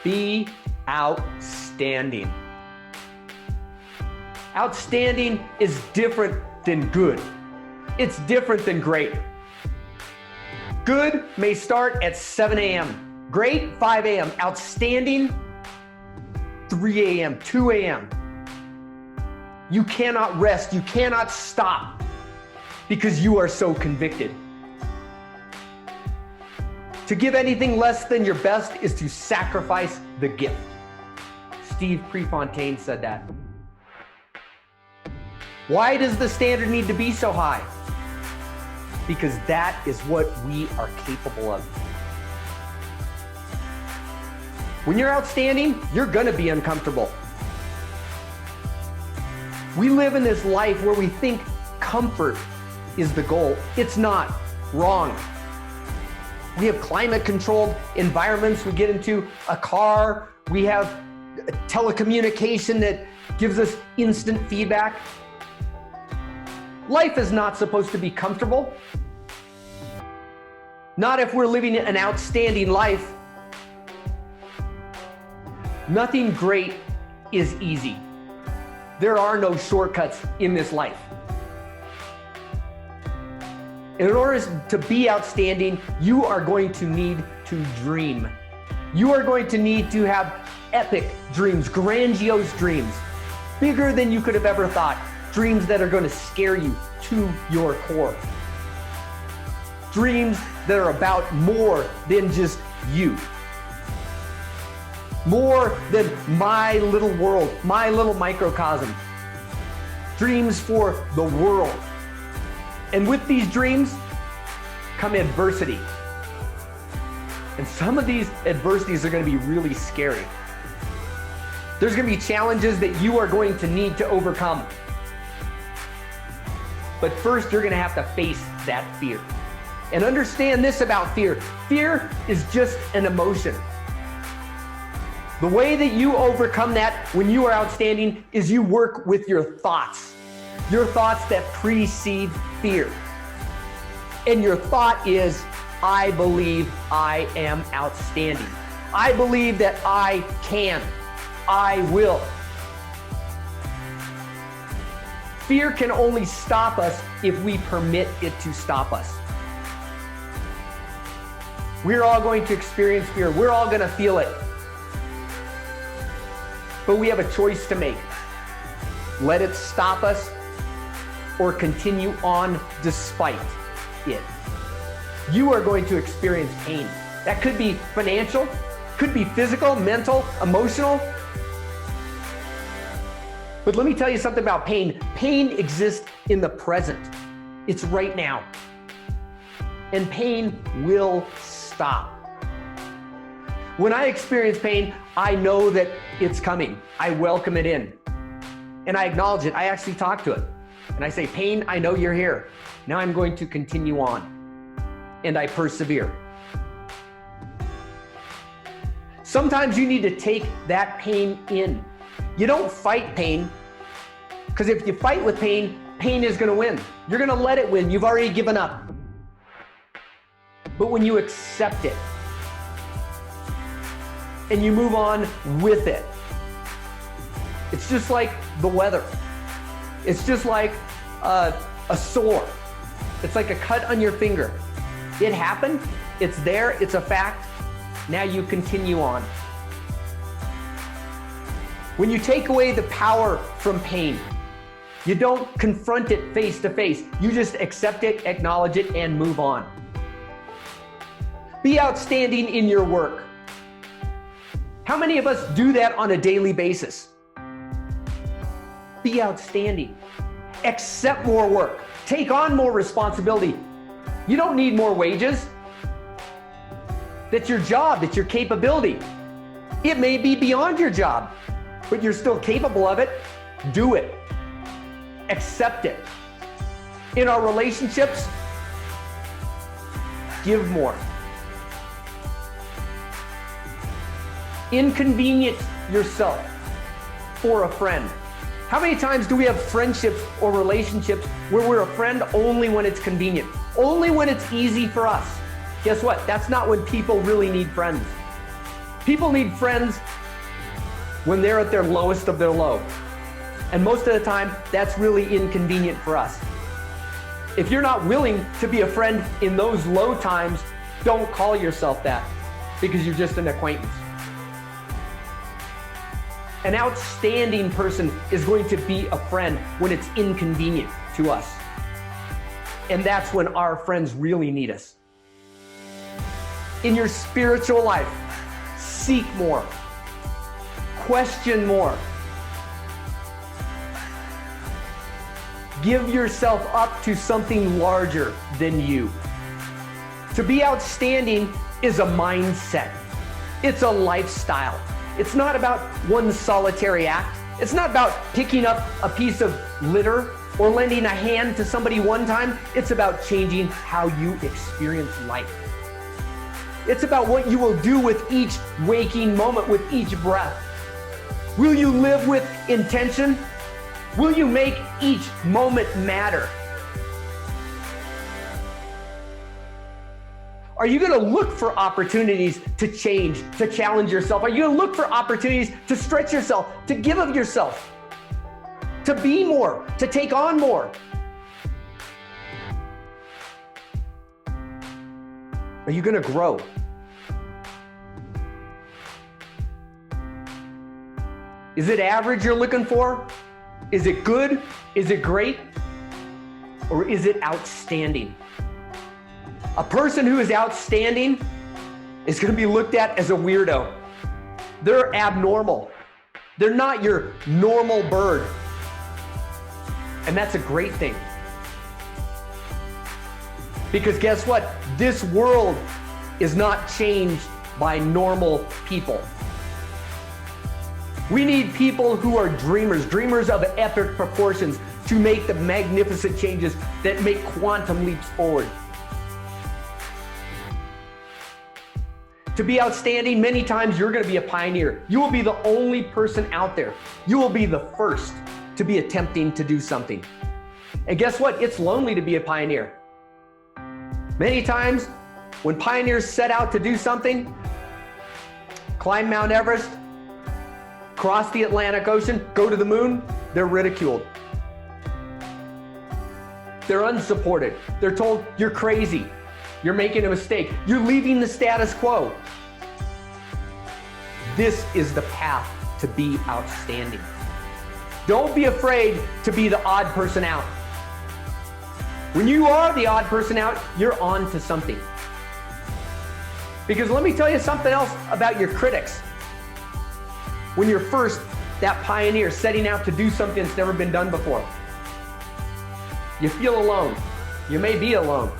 Be outstanding. Outstanding is different than good. It's different than great. Good may start at 7 a.m. Great, 5 a.m. Outstanding, 3 a.m., 2 a.m. You cannot rest. You cannot stop because you are so convicted. To give anything less than your best is to sacrifice the gift. Steve Prefontaine said that. Why does the standard need to be so high? Because that is what we are capable of. When you're outstanding, you're gonna be uncomfortable. We live in this life where we think comfort is the goal. It's not. Wrong. We have climate-controlled environments. We get into a car. We have telecommunication that gives us instant feedback. Life is not supposed to be comfortable. Not if we're living an outstanding life. Nothing great is easy. There are no shortcuts in this life. In order to be outstanding, you are going to need to dream. You are going to need to have epic dreams, grandiose dreams, bigger than you could have ever thought. Dreams that are going to scare you to your core. Dreams that are about more than just you. More than my little world, my little microcosm. Dreams for the world. And with these dreams come adversity. And some of these adversities are going to be really scary. There's going to be challenges that you are going to need to overcome. But first, you're going to have to face that fear. And understand this about fear. Fear is just an emotion. The way that you overcome that when you are outstanding is you work with your thoughts. Your thoughts that precede fear. And your thought is, I believe I am outstanding. I believe that I can. I will. Fear can only stop us if we permit it to stop us. We're all going to experience fear. We're all going to feel it. But we have a choice to make. Let it stop us or continue on despite it. You are going to experience pain. That could be financial, could be physical, mental, emotional. But let me tell you something about pain. Pain exists in the present. It's right now. And pain will stop. When I experience pain, I know that it's coming. I welcome it in. And I acknowledge it. I actually talk to it. And I say, pain, I know you're here. Now I'm going to continue on. And I persevere. Sometimes you need to take that pain in. You don't fight pain, because if you fight with pain, pain is going to win. You're going to let it win. You've already given up. But when you accept it and you move on with it, it's just like the weather. It's just like a sore. It's like a cut on your finger. It happened. It's there. It's a fact. Now you continue on. When you take away the power from pain, you don't confront it face to face. You just accept it, acknowledge it, and move on. Be outstanding in your work. How many of us do that on a daily basis? Be outstanding. Accept more work. Take on more responsibility. You don't need more wages. That's your job. That's your capability. It may be beyond your job, but you're still capable of it. Do it. Accept it. In our relationships, give more. Inconvenience yourself for a friend. How many times do we have friendships or relationships where we're a friend only when it's convenient, only when it's easy for us? Guess what? That's not when people really need friends. People need friends when they're at their lowest of their low. And most of the time, that's really inconvenient for us. If you're not willing to be a friend in those low times, don't call yourself that, because you're just an acquaintance. An outstanding person is going to be a friend when it's inconvenient to us. And that's when our friends really need us. In your spiritual life, seek more. Question more. Give yourself up to something larger than you. To be outstanding is a mindset. It's a lifestyle. It's not about one solitary act. It's not about picking up a piece of litter or lending a hand to somebody one time. It's about changing how you experience life. It's about what you will do with each waking moment, with each breath. Will you live with intention? Will you make each moment matter? Are you going to look for opportunities to change, to challenge yourself? Are you going to look for opportunities to stretch yourself, to give of yourself, to be more, to take on more? Are you going to grow? Is it average you're looking for? Is it good? Is it great? Or is it outstanding? A person who is outstanding is going to be looked at as a weirdo. They're abnormal. They're not your normal bird. And that's a great thing. Because guess what? This world is not changed by normal people. We need people who are dreamers of epic proportions to make the magnificent changes that make quantum leaps forward. To be outstanding, many times you're going to be a pioneer. You will be the only person out there. You will be the first to be attempting to do something. And guess what? It's lonely to be a pioneer. Many times when pioneers set out to do something, climb Mount Everest, cross the Atlantic Ocean, go to the moon, they're ridiculed. They're unsupported. They're told, you're crazy. You're making a mistake. You're leaving the status quo. This is the path to be outstanding. Don't be afraid to be the odd person out. When you are the odd person out, you're on to something. Because let me tell you something else about your critics. When you're first that pioneer setting out to do something that's never been done before, you feel alone. You may be alone.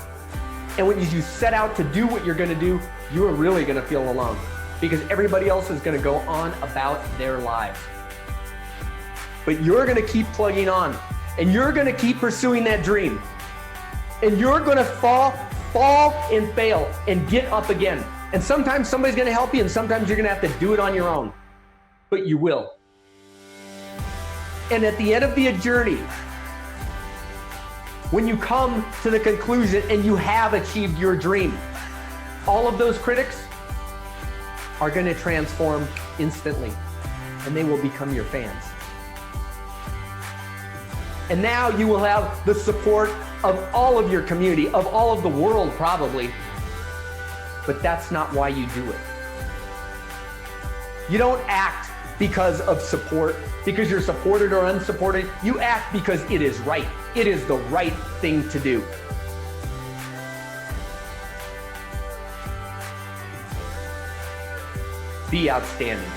And when you set out to do what you're going to do, you are really going to feel alone, because everybody else is going to go on about their lives. But you're going to keep plugging on, and you're going to keep pursuing that dream. And you're going to fall and fail and get up again. And sometimes somebody's going to help you, and sometimes you're going to have to do it on your own. But you will. And at the end of the journey, when you come to the conclusion and you have achieved your dream, all of those critics are going to transform instantly, and they will become your fans. And now you will have the support of all of your community, of all of the world probably, but that's not why you do it. You don't act because of support, because you're supported or unsupported. You act because it is right. It is the right thing to do. Be outstanding.